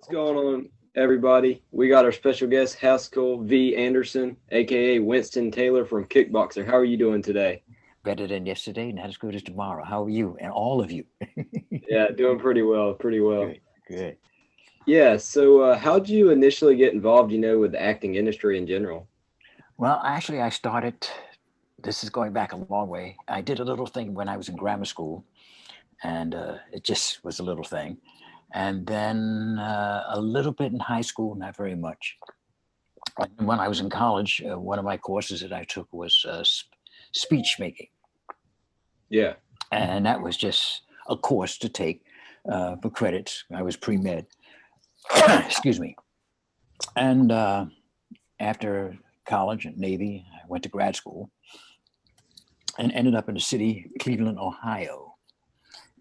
What's going on, everybody? We got our special guest, Haskell V. Anderson, aka Winston Taylor from Kickboxer. How are you doing today? Better than yesterday, not as good as tomorrow. How are you and all of you? Yeah, doing pretty well, pretty well. Good, good. Yeah, so how'd you initially get involved, with the acting industry in general? Well, actually, I started. This is going back a long way. I did a little thing when I was in grammar school, and it just was a little thing. And then a little bit in high school, not very much. And when I was in college, one of my courses that I took was speech making, Yeah, and that was just a course to take for credits. I was pre med. Excuse me. And after college and Navy, I went to grad school and ended up in the city, Cleveland, Ohio.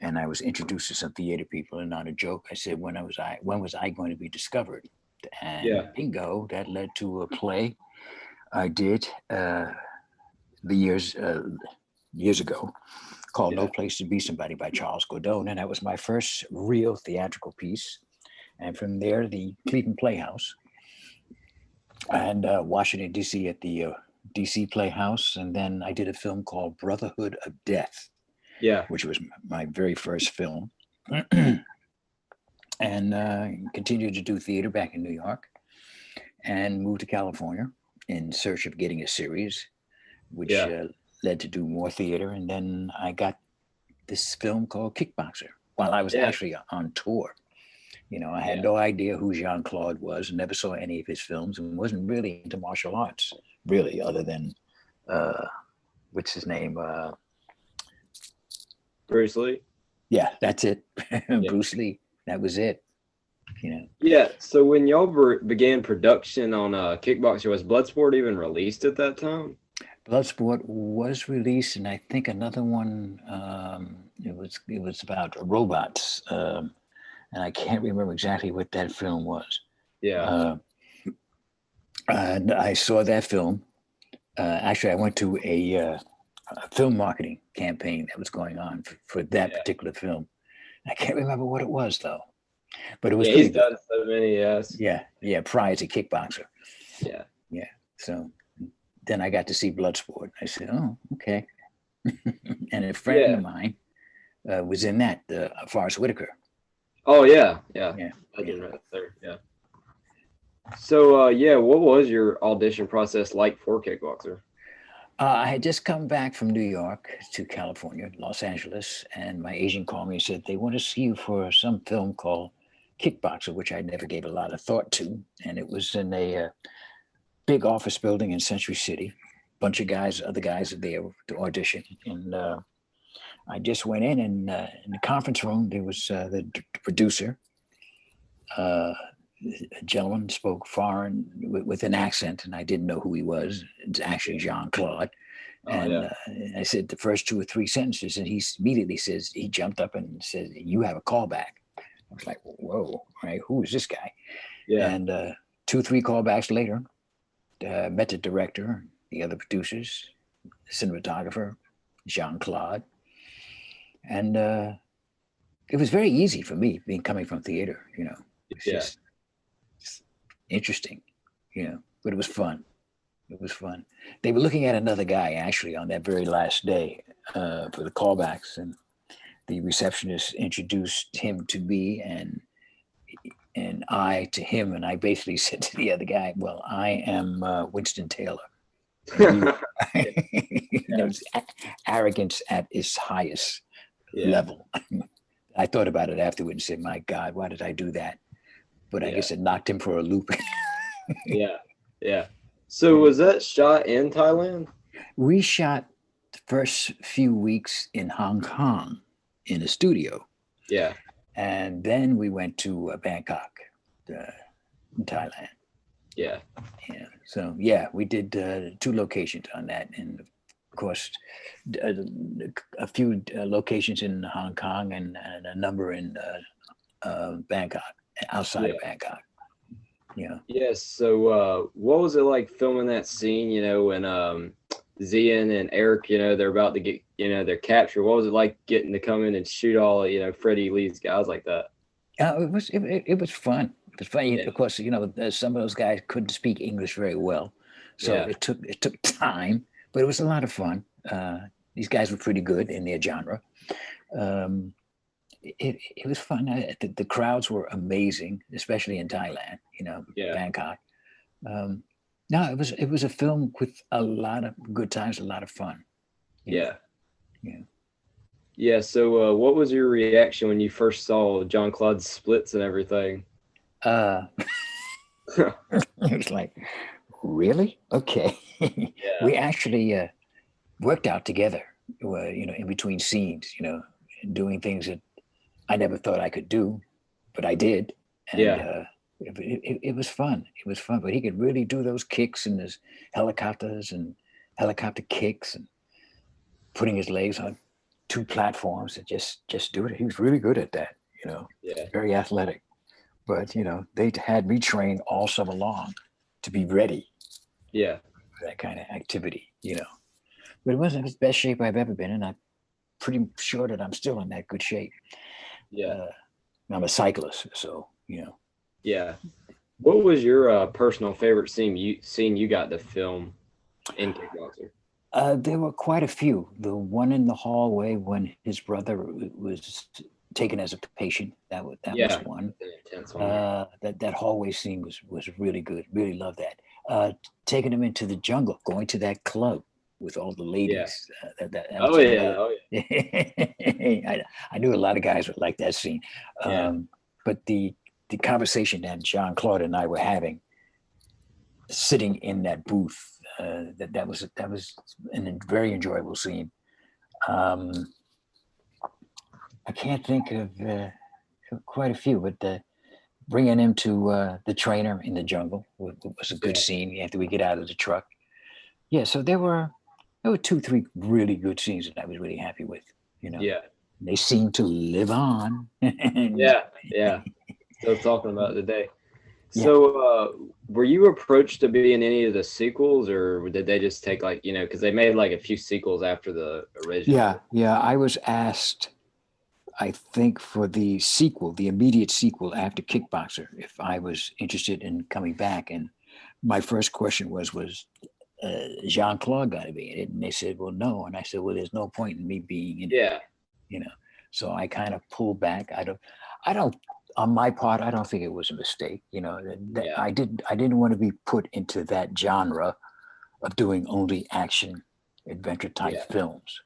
And I was introduced to some theater people, and not a joke. I said, when was I going to be discovered? And yeah, bingo, that led to a play I did the years ago called No yeah, Place to Be Somebody by Charles Godot. And that was my first real theatrical piece. And from there, the Cleveland Playhouse and Washington, D.C. at the D.C. Playhouse. And then I did a film called Brotherhood of Death, yeah, which was my very first film. And continued to do theater back in New York and moved to California in search of getting a series, which yeah, led to do more theater. And then I got this film called Kickboxer while I was yeah, actually on tour. I had yeah, no idea who Jean Claude was, never saw any of his films, and wasn't really into martial arts, really, other than uh, what's his name? Bruce Lee. Yeah, that's it. Yeah, Bruce Lee. That was it. You know, yeah. So when y'all began production on Kickboxer, was Bloodsport even released at that time? Bloodsport was released, and I think another one. It was about robots, and I can't remember exactly what that film was. Yeah, Uh, and I saw that film. Actually, I went to a film marketing campaign that was going on for that yeah, particular film. I can't remember what it was though, but it was yeah. pretty He's good. done so many. Yes. Yeah, yeah. Prior to Kickboxer, Yeah, yeah. So then I got to see Bloodsport. I said, "Oh, okay." And a friend of yeah. mine was in that, Forrest Whitaker. Oh yeah, yeah. Yeah, yeah. Legend right there. Yeah. So, yeah, what was your audition process like for Kickboxer? I had just come back from New York to California, Los Angeles, and my agent called me and said they want to see you for some film called Kickboxer, which I never gave a lot of thought to. And it was in a big office building in Century City. Bunch of guys, other guys are there to audition. And I just went in the conference room, there was the producer, uh, a gentleman spoke foreign with an accent, and I didn't know who he was. It's actually Jean Claude. Oh And yeah, I said the first two or three sentences, and he immediately says, he jumped up and said, "You have a callback." I was like, "Whoa, right? Who is this guy?" yeah, And two, three callbacks later, met the director, the other producers, the cinematographer, Jean Claude. And it was very easy for me, being coming from theater, it's yeah, just interesting, but it was fun. It was fun. They were looking at another guy actually on that very last day for the callbacks, and the receptionist introduced him to me and I to him, and I basically said to the other guy, "Well, I am Winston Taylor," and he, yeah, there was arrogance at its highest yeah, level. I thought about it afterward and said, "My God, why did I do that?" But I yeah, guess it knocked him for a loop. yeah, yeah. So was that shot in Thailand? We shot the first few weeks in Hong Kong in a studio, Yeah, and then we went to Bangkok, uh, in Thailand. yeah, Yeah, so yeah, we did two locations on that, and of course, uh, a few locations in Hong Kong and a number in Bangkok, outside yeah. of Bangkok. Yeah. Yes. So, what was it like filming that scene? When Zian and Eric, they're about to get, they're captured. What was it like getting to come in and shoot all, Freddie Lee's guys like that? It was fun. It It's funny, Yeah. of course, some of those guys couldn't speak English very well, so Yeah. it took time, but it was a lot of fun. These guys were pretty good in their genre. Um, it was fun. The crowds were amazing, especially in Thailand. Yeah. Bangkok. Um, no, it was a film with a lot of good times, a lot of fun. You know, Yeah. yeah. Yeah. So, what was your reaction when you first saw John Claude's splits and everything? Uh, it was like, really? Okay. Yeah. We actually worked out together, in between scenes, doing things that I never thought I could do, but I did. And Yeah. it was fun. It was fun, but he could really do those kicks and his helicopters and helicopter kicks and putting his legs on two platforms and just do it. He was really good at that, Yeah. very athletic. But, they had me trained all summer long to be ready Yeah. for that kind of activity. But it wasn't the best shape I've ever been in. I'm pretty sure that I'm still in that good shape. Yeah. Uh, I'm a cyclist, so. Yeah. What was your personal favorite scene you got to film in Kickboxer? There were quite a few. The one in the hallway when his brother was taken as a patient. That was Yeah. one. An intense one. Yeah. That hallway scene was really good. Really loved that. Taking him into the jungle, going to that club with all the Yeah. ladies. That Oh was yeah. Oh yeah. I knew a lot of guys would like that scene. Yeah. But the conversation that Jean Claude and I were having, sitting in that booth, that was a very enjoyable scene. Um, I can't think of quite a few, but bringing him to the trainer in the jungle was a good Yeah. scene after we get out of the truck. Yeah, so there were 2, 3 really good scenes that I was really happy with. Yeah. They seemed to live on. And Yeah. Yeah. Still talking about it today. yeah, So, were you approached to be in any of the sequels, or did they just take like because they made like a few sequels after the yeah, original? yeah. I was asked, I think, for the sequel, the immediate sequel after Kickboxer, if I was interested in coming back. And my first question was Jean Claude going to be in it? And they said, well, no. And I said, well, there's no point in me being in it, Yeah. you know. So I kind of pulled back. I don't. On my part, I don't think it was a mistake. Yeah. I didn't want to be put into that genre of doing only action adventure type Yeah. films.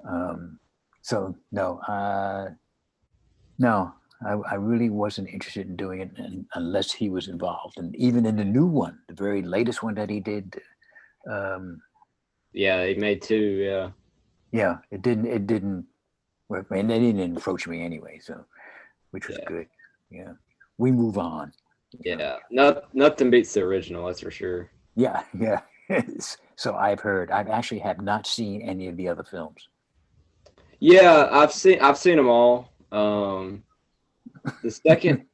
Um, so no, I really wasn't interested in doing it unless he was involved. And even in the new one, the very latest one that he did, um, Yeah. They made two. Yeah. yeah, it didn't work. And they didn't approach me anyway, so which was Yeah. good. Yeah, we move on. You know. Yeah. Nothing beats the original. That's for sure. Yeah, yeah. So I've heard. I've actually have not seen any of the other films. Yeah. I've seen them all. The second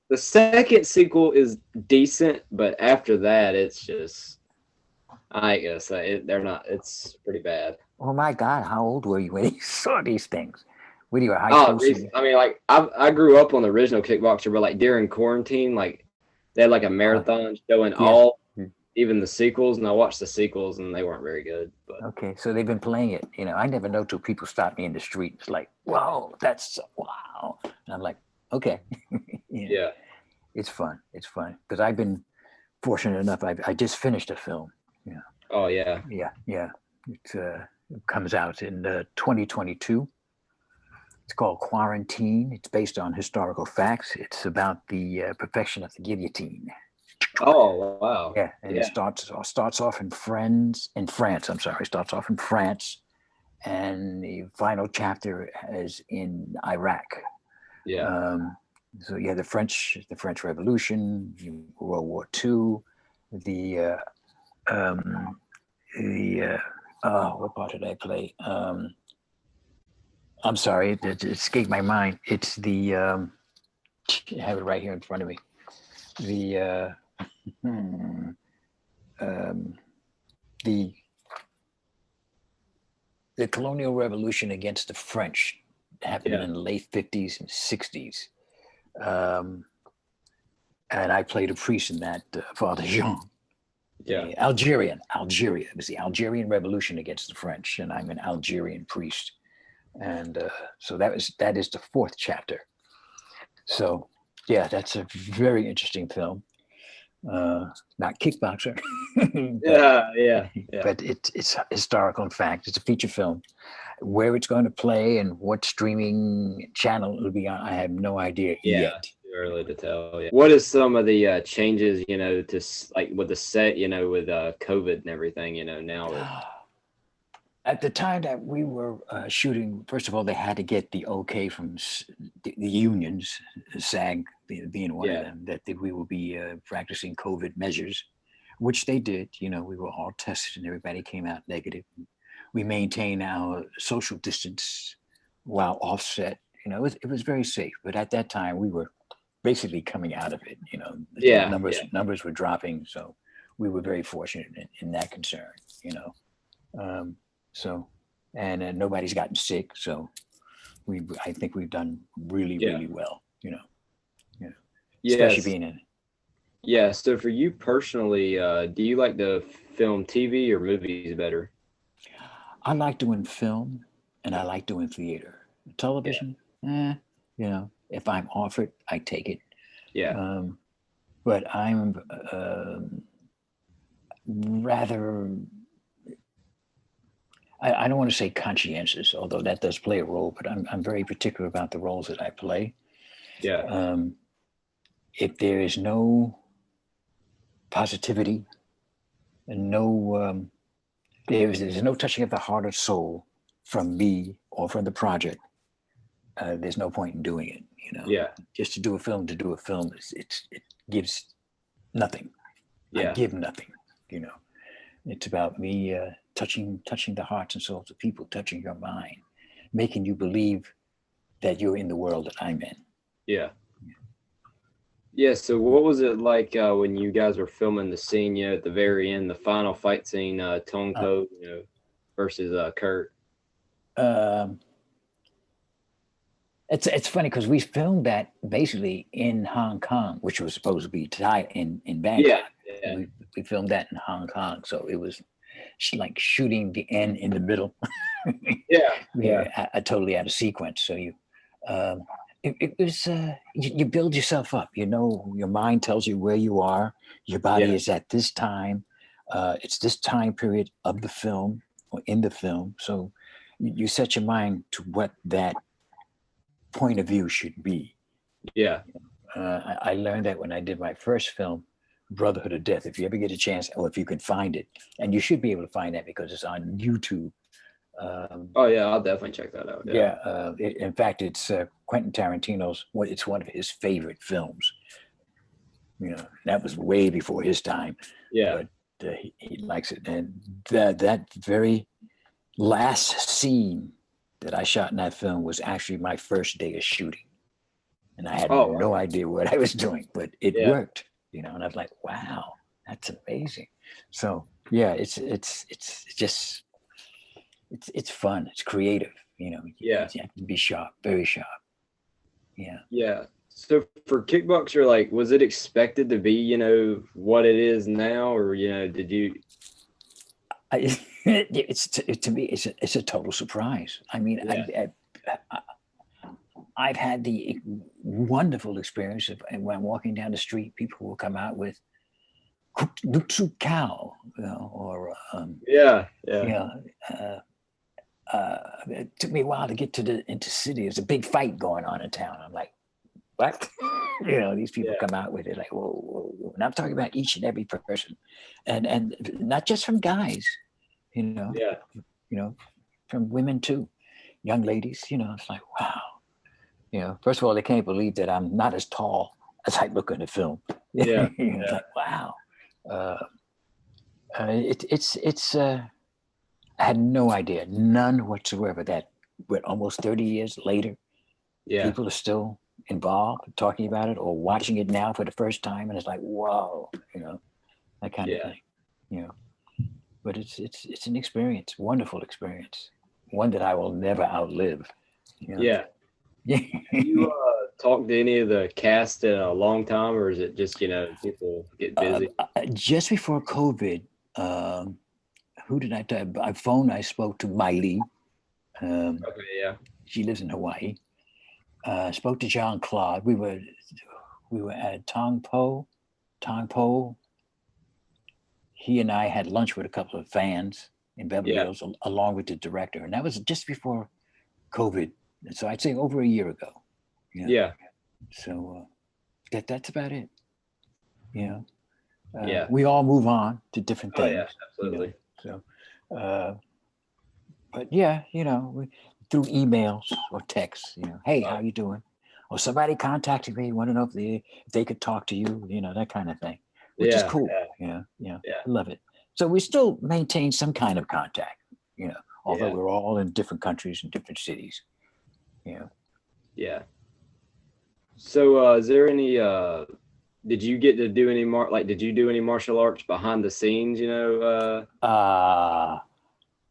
the second sequel is decent, but after that, it's just I ain't gonna say it. They're not. It's pretty bad. Oh my God, how old were you when you saw these things? When you were high Oh, school senior? I mean, like I grew up on the original Kickboxer, but like during quarantine, like they had like a Uh, marathon showing yeah. all, even the sequels, and I watched the sequels, and they weren't very good. But Okay, so they've been playing it. I never know till people stop me in the street. It's like, whoa, that's wow. And I'm like, okay, yeah, yeah, it's fun. It's fun because I've been fortunate enough. I just finished a film. Yeah, oh yeah, yeah, yeah. It comes out in 2022. It's called Quarantine. It's based on historical facts. It's about the perfection of the guillotine. oh wow, Yeah, and it yeah, starts off in France. I'm sorry, starts off in France, and the final chapter is in Iraq. yeah, Um, so yeah, the French Revolution, World War II, the the what part did I play? I'm sorry, it escaped my mind. It's the I have it right here in front of me. The hmm, um, the the colonial revolution against the French happening yeah, in the late 50s and 60s. Um, and I played a priest in that, Father Jean. Yeah. Algeria. It was the Algerian Revolution against the French, and I'm an Algerian priest. And so that is the fourth chapter. So yeah, that's a very interesting film. Not Kickboxer, Yeah. but it's historical. In fact, it's a feature film. Where it's going to play and what streaming channel it'll be on, I have no idea yet. Too early to tell. Yeah. What is some of the changes, to like with the set, with COVID and everything, now that. At the time that we were shooting, first of all, they had to get the okay from the unions, SAG being one of them, that we will be practicing COVID measures, which they did. We were all tested and everybody came out negative. We maintain our social distance while offset. It was very safe. But at that time, we were basically coming out of it. Numbers were dropping, so we were very fortunate in that concern. So, and nobody's gotten sick. So, I think we've done really well. Especially being in. Yeah. So for you personally, do you like to film TV or movies better? I like doing film, and I like doing theater. Television, if I'm offered, I take it. Yeah. But I'm rather. I don't want to say conscientious, although that does play a role. But I'm very particular about the roles that I play. Yeah. If there is no positivity and no there's no touching of the heart or soul from me or from the project, there's no point in doing it. Yeah. Just to do a film, it gives nothing. Yeah. I give nothing. It's about me touching the hearts and souls of people, touching your mind, making you believe that you're in the world that I'm in. Yeah. Yeah. So what was it like when you guys were filming the scene, at the very end, the final fight scene, Tone Code, versus Kurt? It's funny because we filmed that basically in Hong Kong, which was supposed to be in Bangkok. Yeah. We filmed that in Hong Kong, so it was like shooting the end in the middle. Totally out of sequence. So it was you build yourself up. Your mind tells you where you are. Your body is at this time. It's this time period of the film or in the film. So you set your mind to what that point of view should be. Yeah. I learned that when I did my first film, Brotherhood of Death. If you ever get a chance, or if you can find it, and you should be able to find that because it's on YouTube. I'll definitely check that out. In fact, it's Quentin Tarantino's. It's one of his favorite films. That was way before his time. Yeah, but he likes it, and that very last scene that I shot in that film was actually my first day of shooting, and I had no idea what I was doing, but it worked. And I was like, wow, that's amazing. So it's just. It's fun. It's creative. You have to be sharp, very sharp. Yeah. Yeah. So for Kickboxer, like, was it expected to be, what it is now, or did you? To me, it's a total surprise. I mean, I've had the wonderful experience of when I'm walking down the street, people will come out with cooked nutsu cow, or it took me a while to get into city. There's a big fight going on in town. I'm like, what? These people come out with it like, whoa. And I'm talking about each and every person, and not just from guys, from women too, young ladies. It's like, wow. First of all, they can't believe that I'm not as tall as I look in the film. It's like, wow. It's I had no idea, none whatsoever, that almost 30 years later, people are still involved, talking about it or watching it now for the first time. And it's like, whoa, that kind of thing, but it's an experience, wonderful experience, one that I will never outlive. You talked to any of the cast in a long time, or is it just people get busy? Just before COVID, um, who did I tell? By phone, I spoke to Miley. Um, Okay, yeah, she lives in Hawaii. Spoke to John Claude. We were at Tong Po. He and I had lunch with a couple of fans in Beverly yeah, Hills, along with the director, and that was just before COVID. So I'd say over a year ago. You know, yeah, so that's about it. You know, yeah. we all move on to different Oh yeah, things. You know, absolutely. so. Uh, but yeah, through emails or texts, hey, how Oh, you doing? Or somebody contacted me, want to know if they could talk to you, that kind of thing, which is yeah, cool. yeah, I love it. So we still maintain some kind of contact, although yeah, we're all in different countries and different cities. You know, yeah. So, is there any? Did you get to do any Did you do any martial arts behind the scenes? uh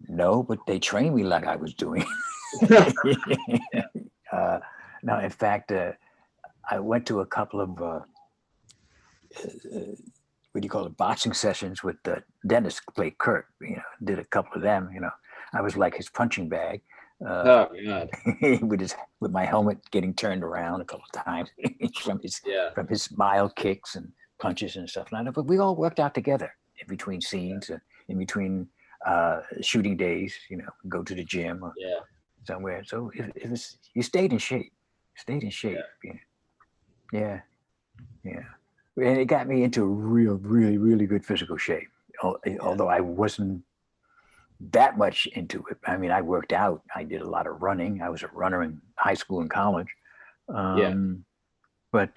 no, but they trained me like I was doing. uh, no, in fact, I went to a couple of what do you call it, boxing sessions with Dennis played Kurt, did a couple of them, I was like his punching bag, uh, Oh God. with my helmet getting turned around a couple of times from his Yeah. from his mild kicks and punches and stuff like that. But we all worked out together in between scenes, in between shooting days, go to the gym or Yeah. somewhere. So it was, you stayed in shape, Yeah. yeah. Yeah. And it got me into real, really, really good physical shape. Yeah. Although I wasn't that much into it. I mean, I worked out. I did a lot of running. I was a runner in high school and college. Yeah. But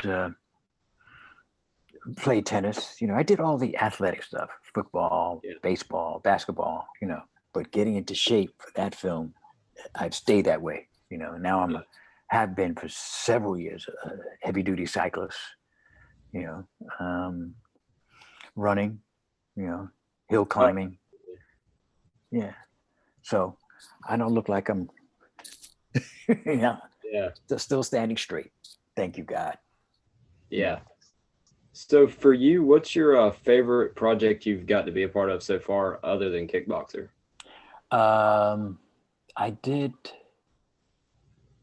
played tennis. I did all the athletic stuff: football, Yeah. baseball, basketball. But getting into shape for that film, I've stayed that way. Now have been for several years a heavy duty cyclist. You know, um, running, hill Oh, climbing. Yeah. So I don't look like I'm, yeah, yeah. still standing straight. Thank you, God. Yeah. So for you, what's your favorite project you've got to be a part of so far, other than Kickboxer? I did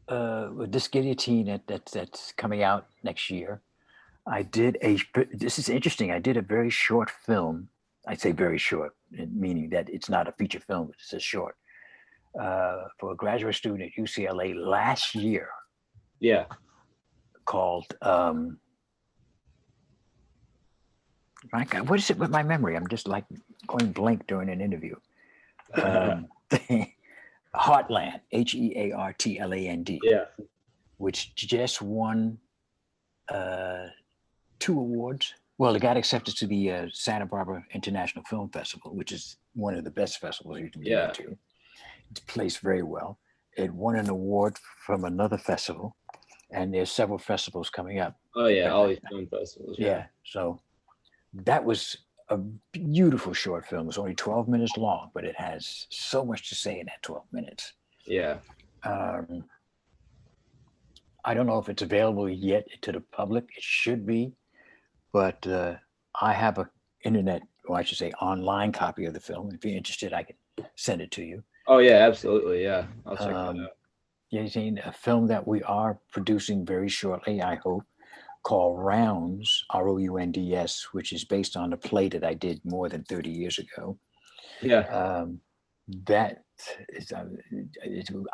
with this guillotine that's coming out next year. I did this is interesting. I did a very short film. I say very short, meaning that it's not a feature film, but it's a short for a graduate student at UCLA last year Yeah. called, my God, what is it with my memory? I'm just like going blank during an interview. Heartland, Heartland, Yeah. which just won 2 awards. Well, it got accepted to the Santa Barbara International Film Festival, which is one of the best festivals you can get Yeah. into. It's placed very well. It won an award from another festival, and there's several festivals coming up. Oh yeah. All these film festivals. Yeah. Yeah, so that was a beautiful short film. It's only 12 minutes long, but it has so much to say in that 12 minutes. Yeah. Um, I don't know if it's available yet to the public. It should be, but I have a internet, or I should say online copy of the film. If you're interested, I can send it to you. Oh yeah. Absolutely. Yeah. I'll check that Um, out. You've seen a film that we are producing very shortly, I hope, called Rounds, Rounds, which is based on a play that I did more than 30 years ago. Yeah. That is,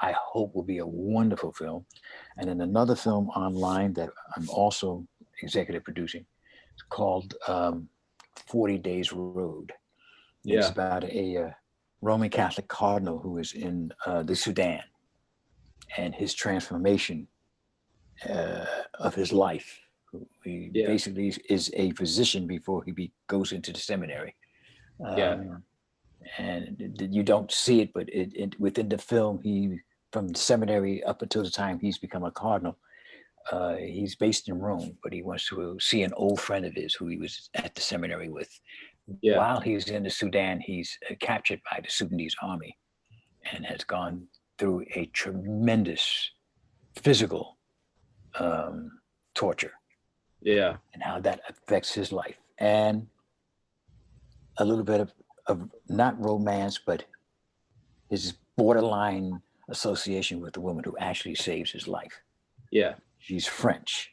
I hope, will be a wonderful film. And then another film online that I'm also executive producing, it's called 40 Days Road. It's Yeah. about a Roman Catholic cardinal who is in the Sudan and his transformation of his life. He Yeah. basically is a physician before he goes into the seminary. Yeah. And you don't see it, but within the film, from the seminary up until the time he's become a cardinal, he's based in Rome, but he wants to see an old friend of his who he was at the seminary with. Yeah. While he's in the Sudan, he's captured by the Sudanese army and has gone through a tremendous physical torture Yeah. and how that affects his life, and a little bit of not romance, but his borderline association with the woman who actually saves his life. Yeah. She's French.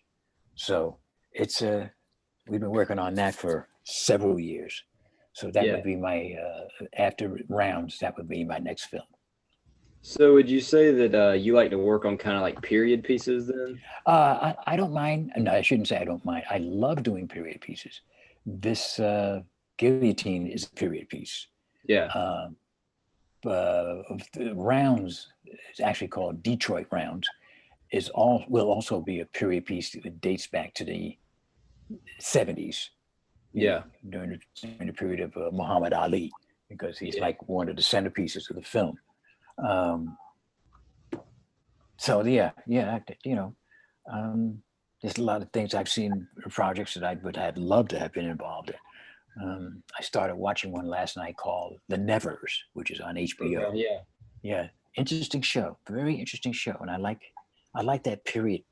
So it's we've been working on that for several years. So that Yeah. would be my, after Rounds, that would be my next film. So would you say that you like to work on kind of like period pieces then? I don't mind. No, I shouldn't say I don't mind. I love doing period pieces. This Guillotine is a period piece. Yeah. The Rounds is actually called Detroit Rounds. Is all will also be a period piece that dates back to the 70s. Yeah. During the period of Muhammad Ali, because he's Yeah. like one of the centerpieces of the film. So yeah, there's a lot of things I've seen, projects that I would have loved to have been involved in. I started watching one last night called The Nevers, which is on HBO. Okay, yeah. Yeah, interesting show, very interesting show, and I like that period,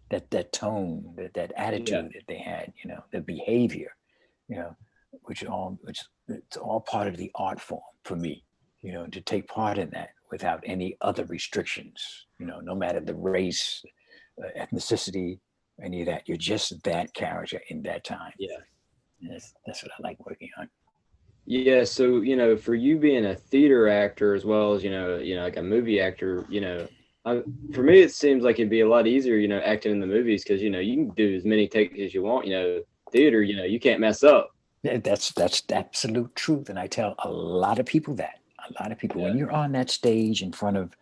that tone, that attitude that they had, the behavior, which it's all part of the art form for me, to take part in that without any other restrictions, no matter the race, ethnicity, any of that. You're just that character in that time. Yeah. That's what I like working on. Yeah, so for you being a theater actor as well as like a movie actor, for me it seems like it'd be a lot easier, acting in the movies because you can do as many takes as you want. Theater, you can't mess up. Yeah, that's the absolute truth, and I tell a lot of people that. A lot of people, when you're on that stage in front of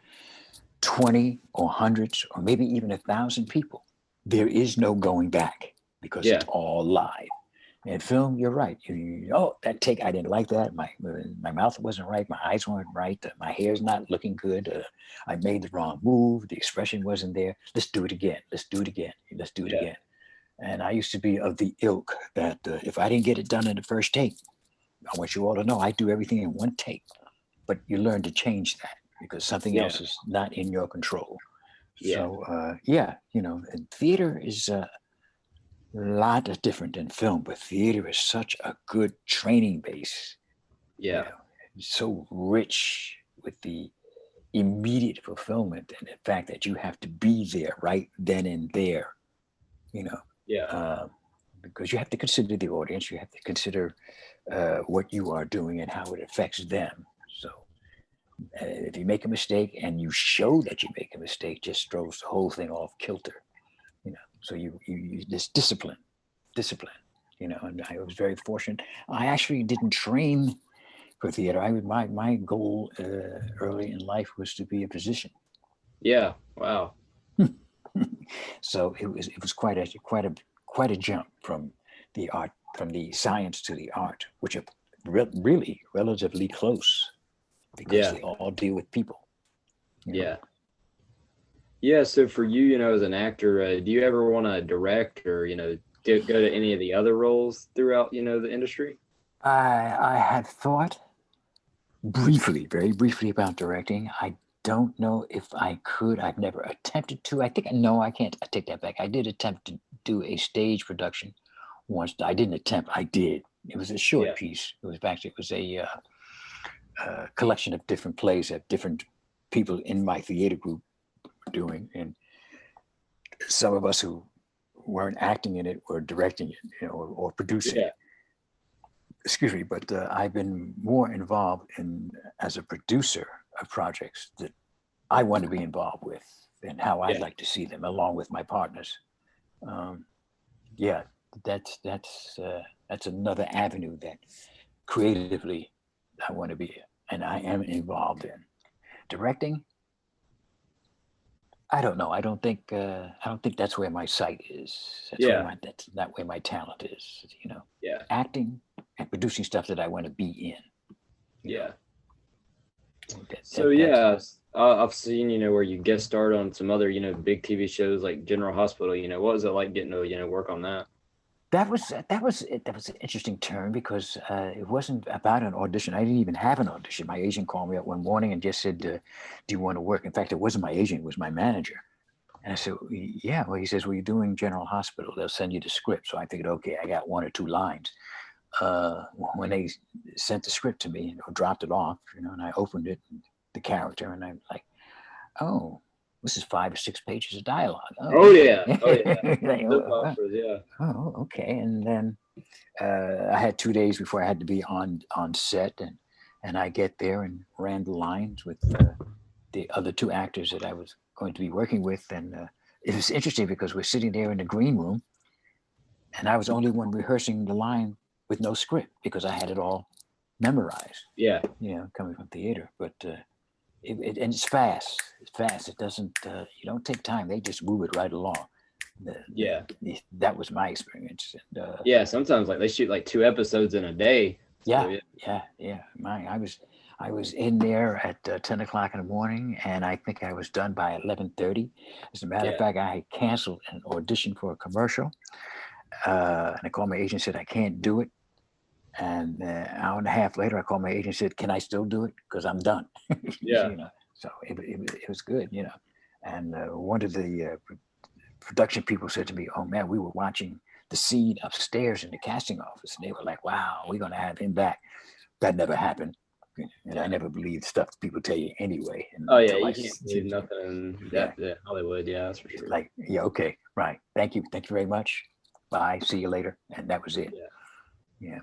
20 or hundreds or maybe even 1,000 people, there is no going back because it's all live. And film, you're right. That take, I didn't like that. My mouth wasn't right. My eyes weren't right. My hair's not looking good. I made the wrong move. The expression wasn't there. Let's do it again. Let's do it again. Let's do it again. And I used to be of the ilk that if I didn't get it done in the first take, I want you all to know I do everything in one take. But you learn to change that because something else is not in your control. So, and theater is a lot different than film, but theater is such a good training base. Yeah. It's so rich with the immediate fulfillment and the fact that you have to be there right then and there, because you have to consider the audience, you have to consider what you are doing and how it affects them. So if you make a mistake and you show that you make a mistake, just throws the whole thing off kilter. So you this discipline, and I was very fortunate. I actually didn't train for theater. My goal early in life was to be a physician. Yeah. Wow. So it was quite a jump from the art, from the science to the art, which are really relatively close because they all deal with people. Yeah. Yeah. So for you, as an actor, do you ever want to direct or, go to any of the other roles throughout, the industry? I had thought very briefly about directing. I don't know if I could. I've never attempted to. I can't. I take that back. I did attempt to do a stage production once. I didn't attempt. I did. It was a short piece. It was a collection of different plays that different people in my theater group were doing, and some of us who weren't acting in it were directing it, or producing it. Excuse me, but I've been more involved as a producer of projects that I want to be involved with and how I'd like to see them, along with my partners. That's another avenue that creatively I want to be, and I am involved in. Directing, I don't know. I don't think that's where my sight is. That's not where my talent is. Acting and producing stuff that I want to be in. I've seen where you guest starred on some other big TV shows like General Hospital. What was it like getting to work on that? That was an interesting turn because it wasn't about an audition. I didn't even have an audition. My agent called me up one morning and just said, "Do you want to work?" In fact, it wasn't my agent; it was my manager. And I said, yeah. Well, he says, well, you're doing General Hospital. They'll send you the script. So I figured, okay, I got 1 or 2 lines. When they sent the script to me or dropped it off, and I opened it, the character, and I'm like, oh, this is 5 or 6 pages of dialogue. Oh Oh, yeah, okay. oh yeah. Like, Soap operas, yeah. oh, okay. And then I had 2 days before I had to be on set, and I get there and ran the lines with the other 2 actors that I was going to be working with, and it was interesting because we're sitting there in the green room, and I was the only one rehearsing the line with no script because I had it all memorized. Yeah, Coming from theater, but and it's fast. It's fast. It doesn't. You don't take time. They just move it right along. yeah, That was my experience. And, yeah. Sometimes like they shoot like 2 episodes in a day. So, yeah, yeah. I was in there at 10 o'clock in the morning, and I think I was done by 11:30. As a matter of yeah, fact, I had canceled an audition for a commercial, and I called my agent, said I can't do it. And an hour and a half later, I called my agent, said, "Can I still do it? Because I'm done." yeah. So it was good, And one of the production people said to me, "Oh man, we were watching the scene upstairs in the casting office, and they were like, wow, we're gonna have him back." That never happened, and I never believed stuff people tell you anyway. Oh yeah, Until you can't believe nothing in yeah, Hollywood. Yeah, that's for it's sure. like, yeah, okay, right. Thank you very much. Bye. See you later. And that was it. Yeah. Yeah,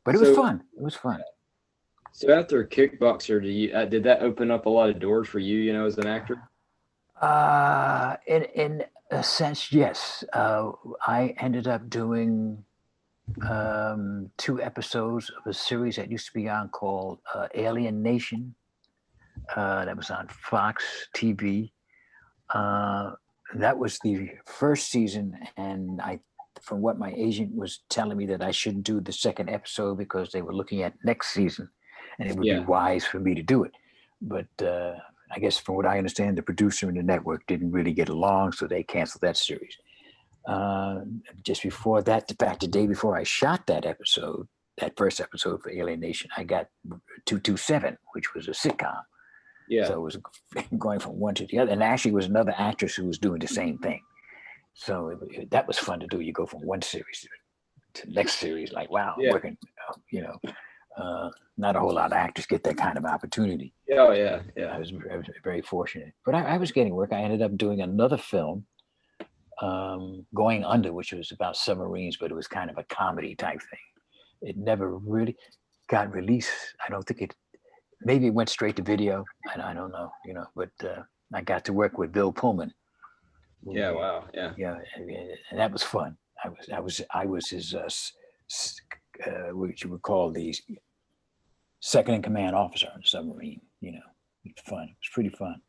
but it was So, fun. It was fun. so after Kickboxer, did that open up a lot of doors for you? As an actor? In a sense, yes. I ended up doing 2 episodes of a series that used to be on called Alien Nation. That was on Fox TV. That was the first season, and from what my agent was telling me, that I shouldn't do the second episode because they were looking at next season, and it would be Yeah, wise for me to do it. But I guess from what I understand, the producer and the network didn't really get along, so they canceled that series. Just before that, in fact, the day before I shot that episode, that first episode for Alien Nation, I got 227, which was a sitcom. yeah, So it was going from one to the other. And actually, it was another actress who was doing the same thing. So that was fun to do. You go from one series to the next series, like, wow, I'm yeah. working, not a whole lot of actors get that kind of opportunity. Oh yeah, yeah, I was very fortunate. But I was getting work. I ended up doing another film, Going Under, which was about submarines, but it was kind of a comedy type thing. It never really got released. I don't think it, maybe it went straight to video. I don't know, but I got to work with Bill Pullman. yeah. Wow, yeah, Yeah, and that was fun. I was his, what you would call the second in command officer on the submarine. It's fun. It's pretty fun.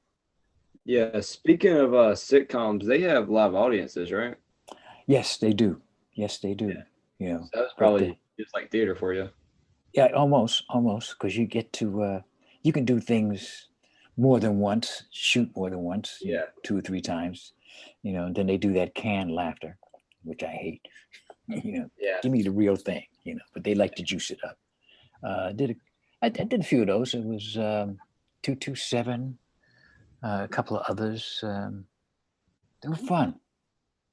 yeah. Speaking of sitcoms, they have live audiences, right? Yes, they do. Yes, they do. Yeah. You know, So that's but probably just like theater for you. yeah, almost, because you get to, you can do things more than once, shoot more than once, Yeah, 2 or 3 times, and then they do that canned laughter, which I hate. yeah, Give me the real thing, but they like to juice it up. I did a few of those. It was 227, a couple of others. They were fun.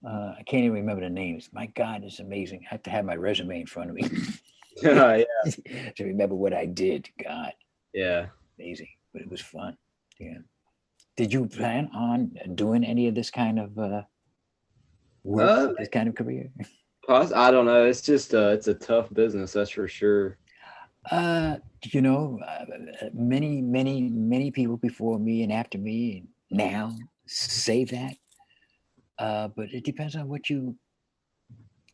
I can't even remember the names. My God, it's amazing. I have to have my resume in front of me yeah, to remember what I did. God, yeah. amazing. But it was fun. Yeah. Did you plan on doing any of this kind of work, Uh, this kind of career? I don't know. It's just it's a tough business, that's for sure. Uh, many people before me and after me and now say that. But it depends on what you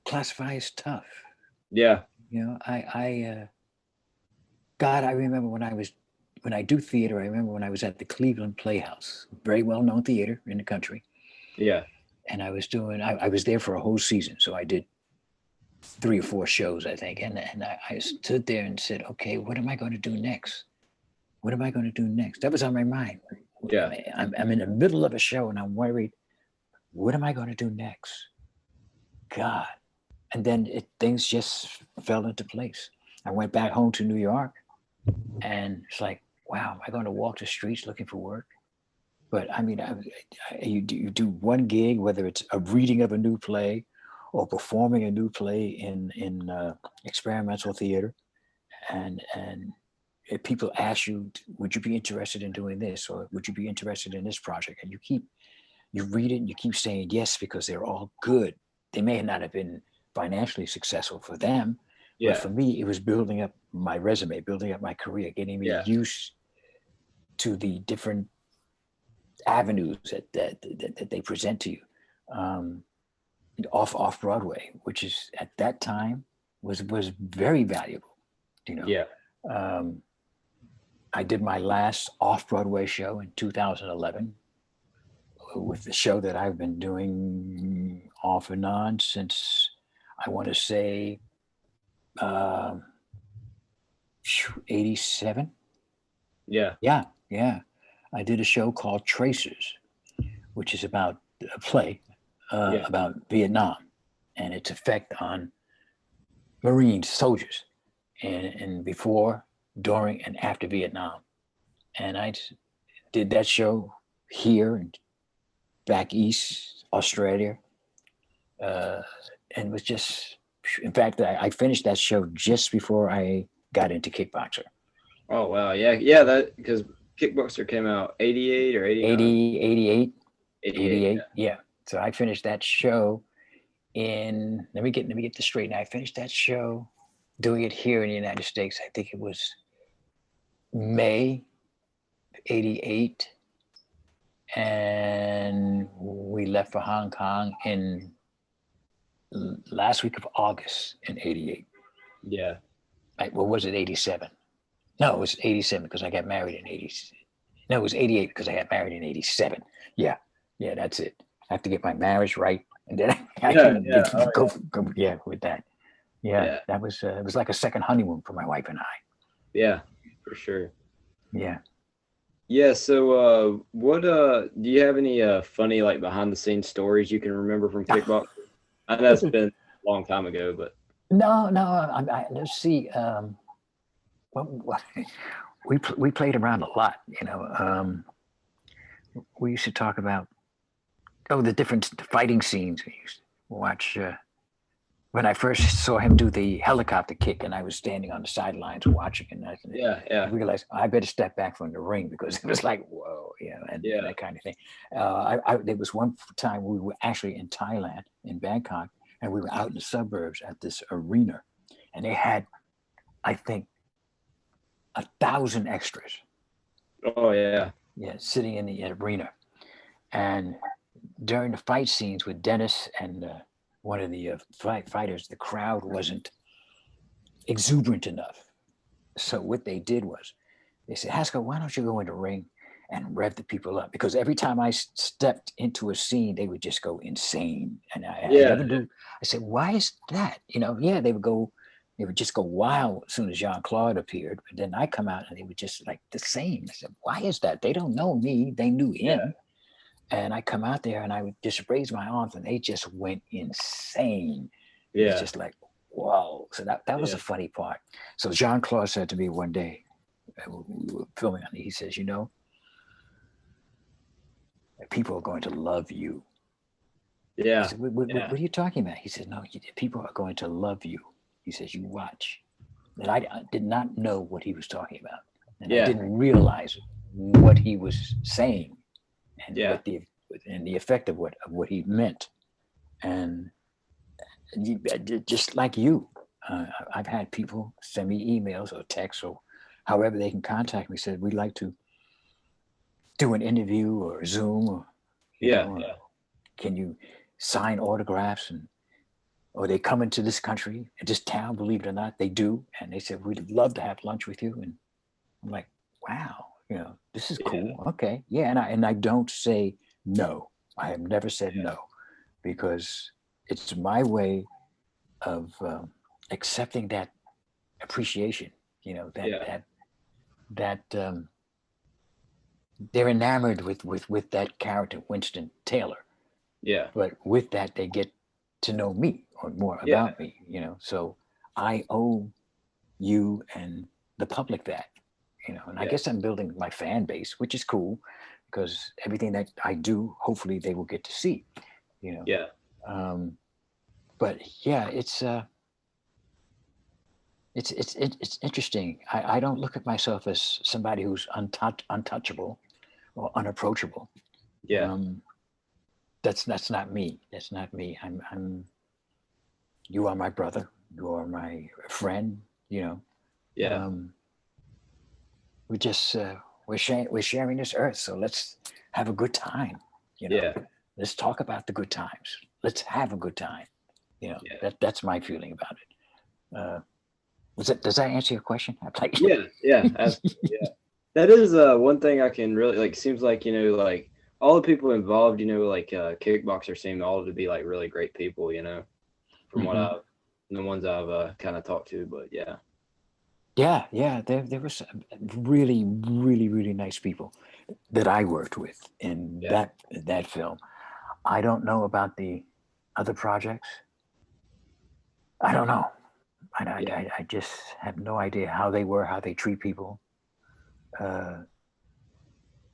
classify as tough. Yeah, God, I remember when I do theater, I remember when I was at the Cleveland Playhouse, very well known theater in the country. yeah, And I was there for a whole season. So I did 3 or 4 shows, I think. And I stood there and said, okay, what am I going to do next? What am I going to do next? That was on my mind. yeah, I'm in the middle of a show and I'm worried, what am I going to do next? God. And then things just fell into place. I went back home to New York and it's like, wow, am I going to walk the streets looking for work? But I mean, you do one gig, whether it's a reading of a new play or performing a new play in experimental theater, and if people ask you, would you be interested in doing this, or would you be interested in this project, and you read it and you keep saying yes because they're all good. They may not have been financially successful for them, but Yeah. for me, it was building up my resume, building up my career, getting me Yeah. used to the different avenues that they present to you. Um, off Broadway, which is at that time was very valuable. You know, Yeah. um, I did my last off Broadway show in 2011 with the show that I've been doing off and on since I want to say uh, 87. Yeah. Yeah, yeah. I did a show called Tracers, which is about a play Yeah. about Vietnam and its effect on Marines, soldiers, and before, during, and after Vietnam. And I did that show here and back east, Australia, uh, and was just, in fact, I finished that show just before I got into Kickboxer. Oh wow. Yeah. Yeah. That because Kickboxer came out 88 or 89. 80, 88, 88. 88, yeah. So I finished that show in, let me get this straight. Now I finished that show doing it here in the United States. I think it was May 88, and we left for Hong Kong in last week of August in 88. Yeah. Right, well, was it 87? No, it was 87 because I got married in 80. No, it was 88 because I got married in 87. Yeah, yeah, that's it. I have to get my marriage right, and then I Yeah. can Yeah. Oh, go, yeah, with that. Yeah, yeah. that was it was like a second honeymoon for my wife and I. Yeah. For sure. Yeah. Yeah. So, what do you have any funny like behind the scenes stories you can remember from Kickboxer? I know it's been a long time ago, but No, no. Let's see. Well, we played around a lot. You know, we used to talk about the different fighting scenes. We used to watch when I first saw him do the helicopter kick, and I was standing on the sidelines watching, and yeah. I Yeah. realized I better step back from the ring because it was like whoa, and Yeah. that kind of thing. There was one time we were actually in Thailand, in Bangkok, and we were out in the suburbs at this arena, and they had, I think, 1,000 extras. Oh yeah. Yeah, sitting in the arena, and during the fight scenes with Dennis and one of the fighters, the crowd wasn't exuberant enough. So what they did was they said, Haskell, why don't you go in the ring and rev the people up? Because every time I stepped into a scene, they would just go insane. And I Yeah. never do. I said, why is that? Yeah, they would just go wild as soon as Jean-Claude appeared. But then I come out and they were just like the same. I said, why is that? They don't know me. They knew him. Yeah. And I come out there and I would just raise my arms and they just went insane. It was Yeah. just like, whoa. So that was Yeah. the funny part. So Jean-Claude said to me one day, we were filming on it, he says, people are going to love you. I Yeah. said, what are you talking about? He said, no, people are going to love you. He says, you watch. And I did not know what he was talking about. And I didn't realize what he was saying and what the effect of what he meant. And just like you, I've had people send me emails or texts or however they can contact me, said, we'd like to do an interview or Zoom or, can you sign autographs? Or they come into this country, this town, believe it or not, they do. And they said, we'd love to have lunch with you. And I'm like, wow, this is cool. Yeah. Okay. Yeah. And I don't say no. I have never said no because it's my way of accepting that appreciation, that they're enamored with that character, Winston Taylor. Yeah. But with that, they get to know me or more about me, so I owe you and the public that, and I guess I'm building my fan base, which is cool, because everything that I do, hopefully they will get to see, you know. Yeah. But yeah, it's interesting. I don't look at myself as somebody who's untouchable or unapproachable. Yeah. That's not me. That's not me. I'm. You are my brother. You are my friend. You know. Yeah. We just we're sharing this earth, so let's have a good time. You know. Yeah. Let's talk about the good times. Let's have a good time. You know. Yeah. That's my feeling about it. Does that answer your question? Like, Yeah. Yeah. Absolutely. Yeah. That is one thing I can really like. Seems like like all the people involved, like Kickboxer seem all to be like really great people, from what Mhm. I've the ones I've kind of talked to. But yeah. Yeah. There was really, really, really nice people that I worked with in Yeah. that film. I don't know about the other projects. I don't know. Yeah. I just have no idea how they were, how they treat people. Uh,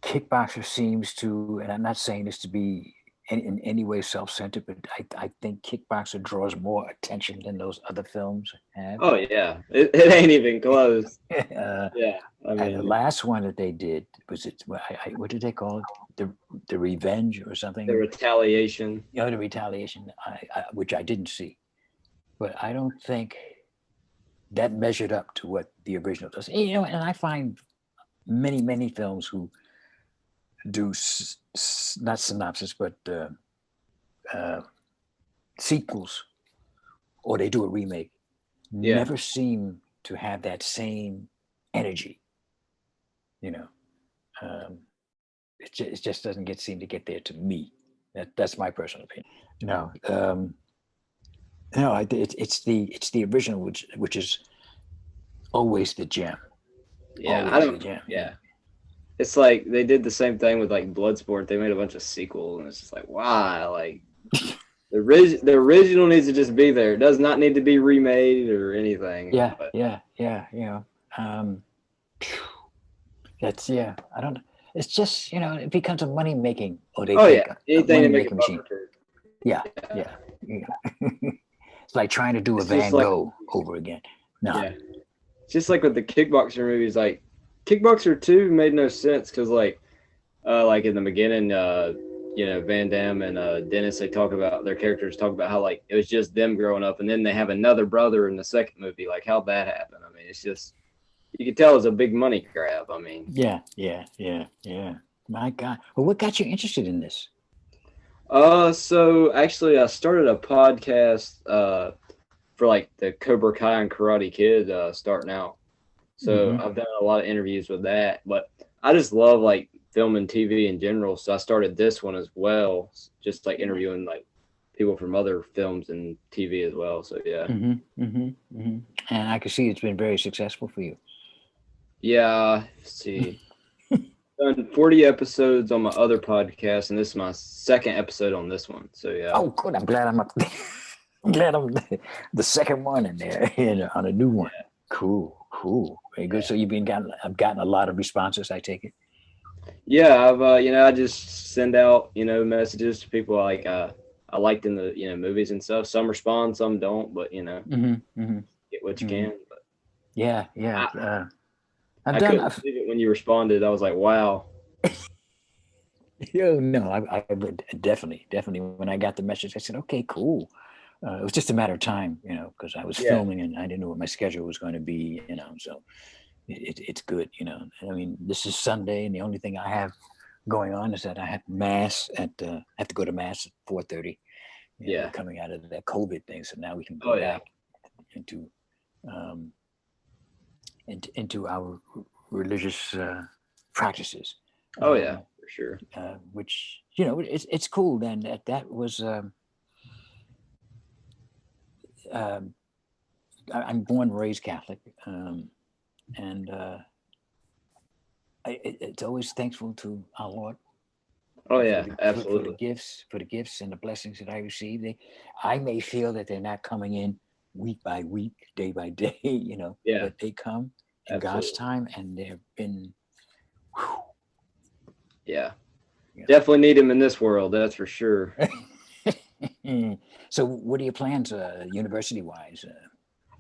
Kickboxer seems to, and I'm not saying this to be in any way self-centered, but I think Kickboxer draws more attention than those other films have. Oh yeah. It ain't even close. uh, Yeah. I and the mean, last one that they did was it. What did they call it? The Revenge or the something? retaliation. You know, the Retaliation, which I didn't see, but I don't think that measured up to what the original does. You know, and I find many films who do not synopsis, but uh, sequels, or they do a remake, Yeah. never seem to have that same energy. You know, um, it just doesn't seem to get there to me. That's my personal opinion. No, no, it's the original, which is always the gem. Yeah. I Always the don't. gem. Yeah. Yeah. It's like they did the same thing with like Bloodsport. They made a bunch of sequels, and it's just like, why? Like the original needs to just be there. It does not need to be remade or anything. Yeah, But yeah. You know, that's yeah. I don't. It's just it becomes a money making, or they oh yeah, think a anything to money make making it machine. buffer. Yeah, Yeah. yeah. You know. It's like trying to do a It's just Van like Gogh over again. No. yeah, it's just like with the Kickboxer movies. Like Kickboxer 2 made no sense because like in the beginning, Van Damme and Dennis, they talk about their characters talk about how like it was just them growing up, and then they have another brother in the second movie. Like how'd that happen? I mean, it's just you can tell it's a big money grab. I mean, Yeah. My God. Well, what got you interested in this? so actually, I started a podcast for like the Cobra Kai and Karate Kid starting out. So Mm-hmm. I've done a lot of interviews with that, but I just love like film and TV in general. So I started this one as well, just like interviewing like people from other films and TV as well. So yeah, And I can see it's been very successful for you. yeah. Let's see, done 40 episodes on my other podcast, and this is my second episode on this one. So yeah, Oh, good. I'm glad I'm up. I'm glad I'm the second one in there on a new one. yeah, Cool. Very good. yeah. So I've gotten a lot of responses, I take it. Yeah, I've I just send out messages to people I liked in the movies and stuff. Some respond, some don't, but get what you can. But Yeah. I, I've I done. couldn't believe it when you responded. I was like, wow. No, I would definitely. When I got the message, I said, okay, cool. It was just a matter of time, because I was Yeah. filming and I didn't know what my schedule was going to be, so it's good, I mean, this is Sunday, and the only thing I have going on is that I have mass have to go to mass at 4:30. Yeah. We're coming out of that COVID thing, so now we can Oh go yeah. back into into our religious practices. Oh yeah, for sure. Which it's cool. Then that was I'm born and raised Catholic, and it's always thankful to our Lord. Oh yeah, For the absolutely. gifts and the blessings that I receive. I may feel that they're not coming in week by week, day by day, Yeah, but they come in God's absolutely. time, and they've been. Whew, Yeah. You Definitely need him in this world, that's for sure. know. So, what are your plans, university wise?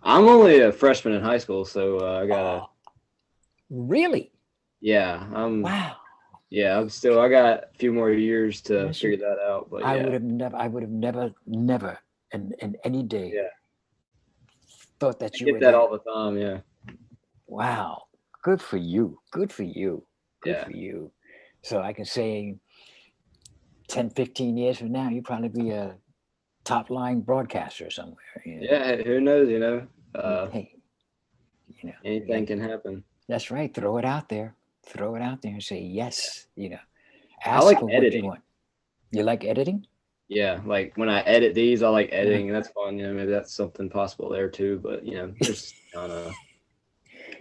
I'm only a freshman in high school, so I gotta. Oh, really? Yeah, Wow. I got a few more years to Yes, you. figure that out, but I would yeah, have never. I would have never, in any day yeah, thought I that you get were that that. all the time. Yeah, Wow. Good for you. Good for you. Good yeah, for you. So I can say 10, 15 years from now, you probably be a top line broadcaster somewhere. yeah. Who knows? Hey, Anything like can happen. that's right. Throw it out there. Throw it out there and say Yeah. yes. I Ask like for what you editing. want. You like editing? Yeah, like when I edit these, I like Uh, editing, and that's fun. Maybe that's something possible there too. But there's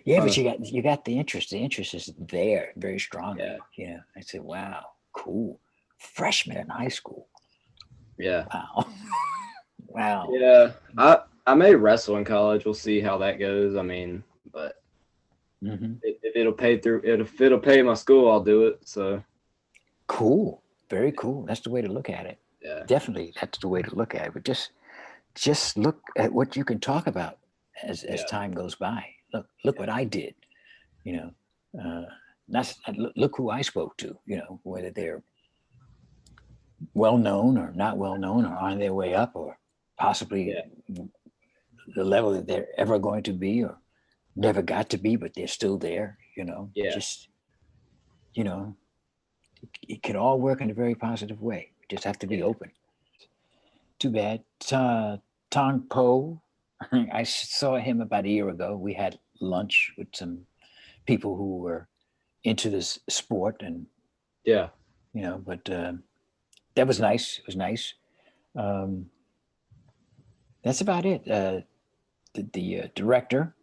yeah, ton but of you got the interest. The interest is there very yeah, strongly. I said, wow, cool. Freshman in high school. yeah, Wow, wow. yeah. I may wrestle in college. We'll see how that goes. I mean, but Hmm. if it'll pay through, if it'll pay my school, I'll do it. So Cool. Very cool. That's the way to look at it. yeah, Definitely, that's the way to look at it. But just look at what you can talk about as yeah, time goes by. Look what I did. You know, that's look who I spoke to. Whether they're well known or not well known or on their way up or possibly yeah, the level that they're ever going to be or never got to be, but they're still there. yeah, Just you know, it can all work in a very positive way. We just have to be yeah. open. Too bad. Tong Po, I saw him about a year ago. We had lunch with some people who were into this sport, and Yeah. but that was nice. It was nice. Um, that's about it. The director,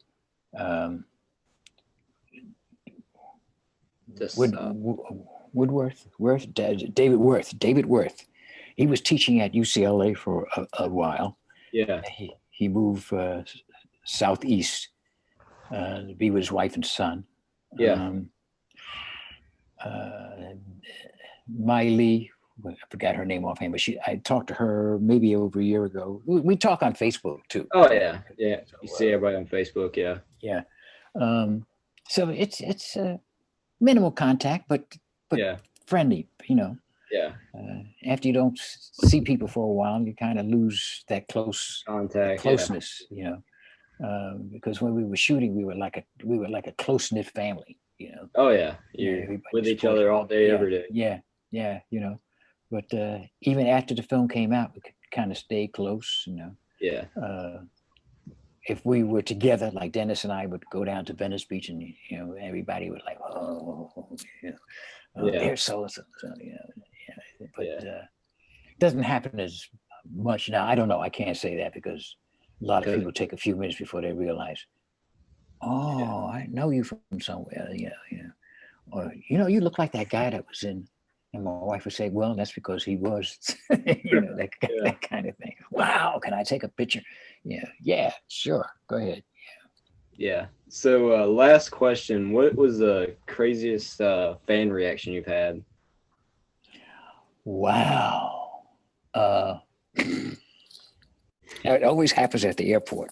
um, Just Wood, Woodworth, David Worth. He was teaching at UCLA for a while. yeah, He moved southeast to be with his wife and son. yeah. Uh, Miley, I forgot her name offhand, but I talked to her maybe over a year ago. We talk on Facebook too. Oh yeah, yeah. So You see everybody on Facebook. Yeah, yeah. Um, so it's minimal contact, but yeah, friendly. yeah. After you don't see people for a while, you kind of lose that Contact. Yeah. closeness. Because when we were shooting, we were like a close knit family. Oh yeah. Yeah, You're everybody with each supported. other all day, Yeah, every day. yeah, yeah. But even after the film came out, we could kind of stay close. Yeah, Uh, if we were together, like Dennis and I would go down to Venice Beach, and everybody would like, yeah, there's so and so, yeah. But yeah. it doesn't happen as much now. I don't know. I can't say that because a lot of Cause people take a few minutes before they realize, yeah, oh, I know you from somewhere. Or you look like that guy that was in. And my wife would say, "Well, that's because he was," yeah, that kind of thing. Wow, can I take a picture? Yeah, sure. Go ahead. yeah. So last question: what was the craziest fan reaction you've had? Wow. Uh, it always happens at the airport.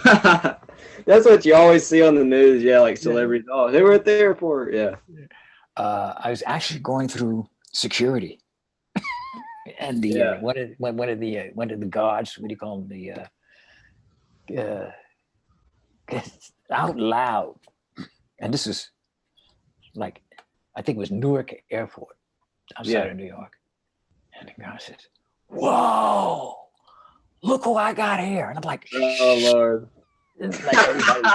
That's what you always see on the news. Yeah, like Yeah. celebrities. Oh, they were at the airport. Yeah, I was actually going through security, and the yeah, one of the guards, what do you call them, out loud, and this is like, I think it was Newark Airport outside yeah. of New York, and the guy says, "Whoa, look who I got here," and I'm like, Oh "Shh." Lord. It's like everybody.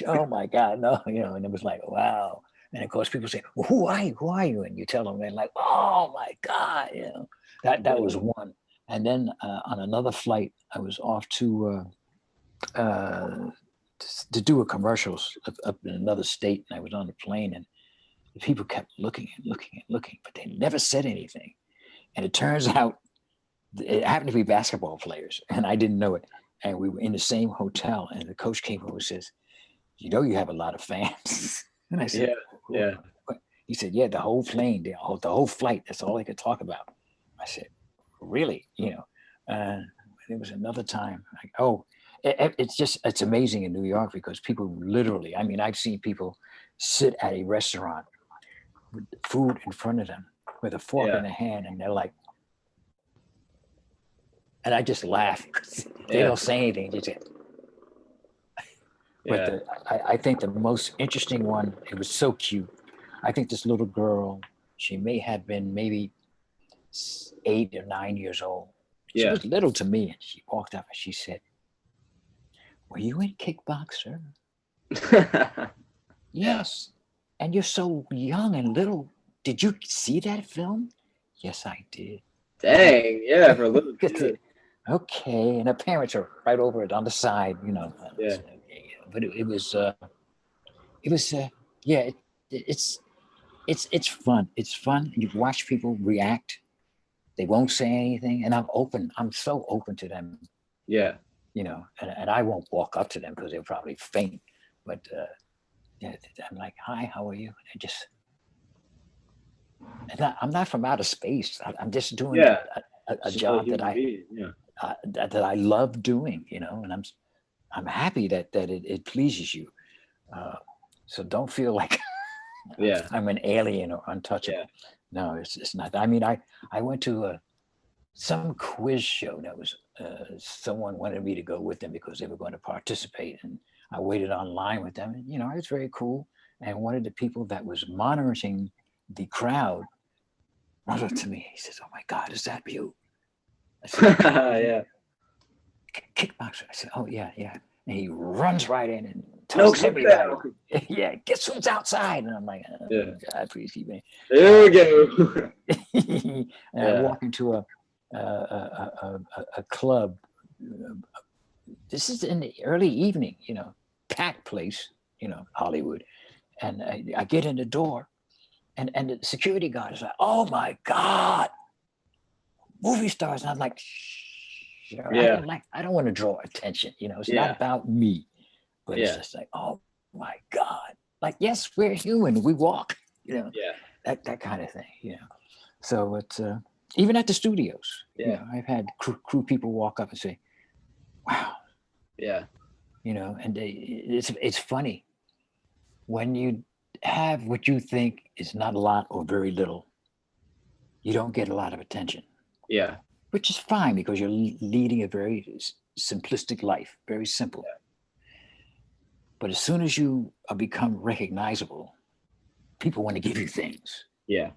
Oh my God, no, and it was like, wow. And of course, people say, well, "Who are you? Who are you?" And you tell them, they're like, "Oh my God," That Yeah, was one. And then on another flight, I was off uh, to do a commercial up in another state, and I was on the plane, and the people kept looking and looking and looking, but they never said anything. And it turns out it happened to be basketball players, and I didn't know it. And we were in the same hotel, and the coach came over and says, "You know, you have a lot of fans." And I said, yeah, "What?" yeah. He said, yeah, the whole plane, the whole flight, that's all they could talk about. I said, really? There was another time, like, it's amazing in New York because people literally, I mean, I've seen people sit at a restaurant with food in front of them with a fork in their hand, and they're like, and I just laugh. They don't say anything. They just, but I think the most interesting one, it was so cute. I think this little girl, she may have been maybe 8 or 9 years old. She was little to me, and she walked up and she said, "Were you in Kickboxer?" Yes. And you're so young and little. Did you see that film? Yes, I did. Dang, yeah, for a little kid. Okay, and her parents are right over it on the side, Yeah. But it's fun. It's fun. You watch people react. They won't say anything, and I'm open. I'm so open to them. Yeah. And I won't walk up to them because they'll probably faint. But I'm like, "Hi, how are you?" I'm not from outer space. I'm just doing a job that that I love doing, and I'm happy that it pleases you. So don't feel like I'm an alien or untouchable. Yeah. No, it's not. I mean, I went to some quiz show that was someone wanted me to go with them because they were going to participate, and I waited online with them, and it was very cool. And one of the people that was monitoring the crowd runs up to me. He says, "Oh my God, is that you?" I said, Yeah. Kickboxer. I said, "Oh yeah." And he runs right in and tells everybody, "Yeah, guess who's outside?" And I'm like, "God, please keep me." There we go. And I walk into a club. This is in the early evening, packed place, Hollywood. And I get in the door, and the security guard is like, "Oh my God, movie stars!" And I'm like, "Shh." I don't want to draw attention. It's not about me, but it's just like, "Oh my God!" Like, yes, we're human. We walk. That kind of thing. So it's even at the studios. I've had crew people walk up and say, "Wow." Yeah. And it's funny when you have what you think is not a lot or very little, you don't get a lot of attention. Yeah. Which is fine because you're leading a very simplistic life, very simple. Yeah. But as soon as you become recognizable, people want to give you things. Yeah.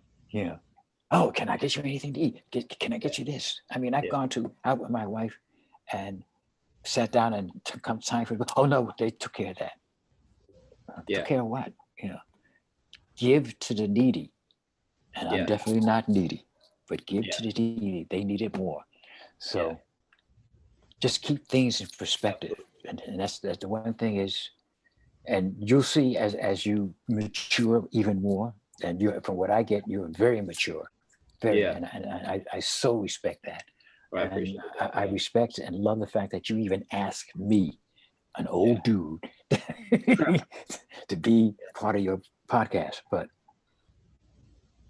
Oh, can I get you anything to eat? Can I get you this? I mean, I've gone out with my wife and sat down and come time for, "Oh no, they took care of that." Took care of what? Give to the needy. And I'm definitely not needy, but give to the needy. They need it more. So just keep things in perspective. And that's the one thing is, and you'll see as you mature even more, and from what I get, you're very mature. And I so respect that. Right, I respect and love the fact that you even ask me, an old dude, to be part of your podcast. But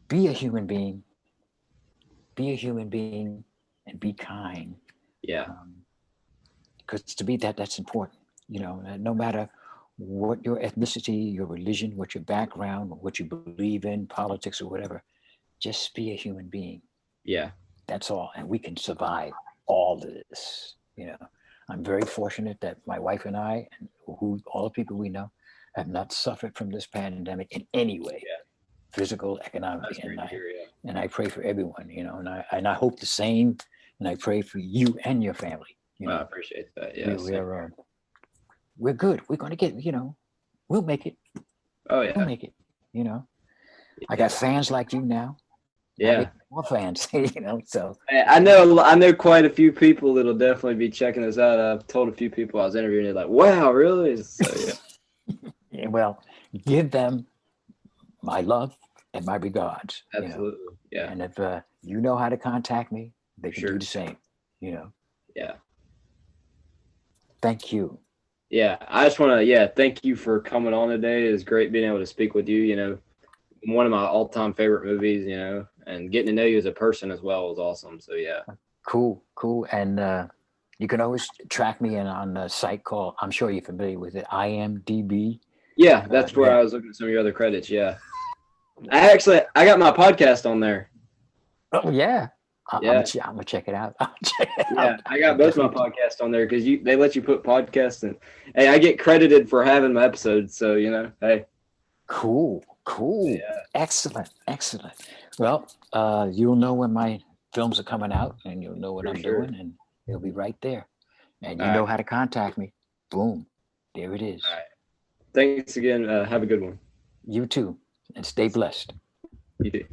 be a human being. Be a human being and be kind. Yeah. Because to be that's important. No matter what your ethnicity, your religion, what your background, what you believe in, politics or whatever, just be a human being. Yeah. That's all. And we can survive all of this. I'm very fortunate that my wife and I, and all the people we know, have not suffered from this pandemic in any way, physical, economically. And I pray for everyone, and I hope the same. And I pray for you and your family. I appreciate that. Yeah. We're good. We're going to get, we'll make it. Oh yeah. We'll make it. I got fans like you now. Yeah. More fans, so. I know quite a few people that'll definitely be checking this out. I've told a few people I was interviewing, they're like, "Wow, really?" So, yeah, well, give them my love and my regards. Absolutely. Yeah. And if you know how to contact me, they can do the same, Yeah. Thank you. Yeah. I just want to, thank you for coming on today. It was great being able to speak with you. one of my all-time favorite movies, you know, and getting to know you as a person as well was awesome. So yeah. Cool. And you can always track me in on a site called, I'm sure you're familiar with it, IMDb. Yeah, that's where I was looking at some of your other credits. Yeah. I got my podcast on there. Oh yeah. Yeah. I'm gonna check it out. Check it Yeah, out. I got both my podcasts on there because they let you put podcasts in. Hey, I get credited for having my episodes, so you know, hey. Cool. Yeah. Excellent. Well, you'll know when my films are coming out, and you'll know what I'm doing, and it'll be right there. And you know how to contact me. Boom. There it is. All right. Thanks again. Have a good one. You too. And stay blessed. You too.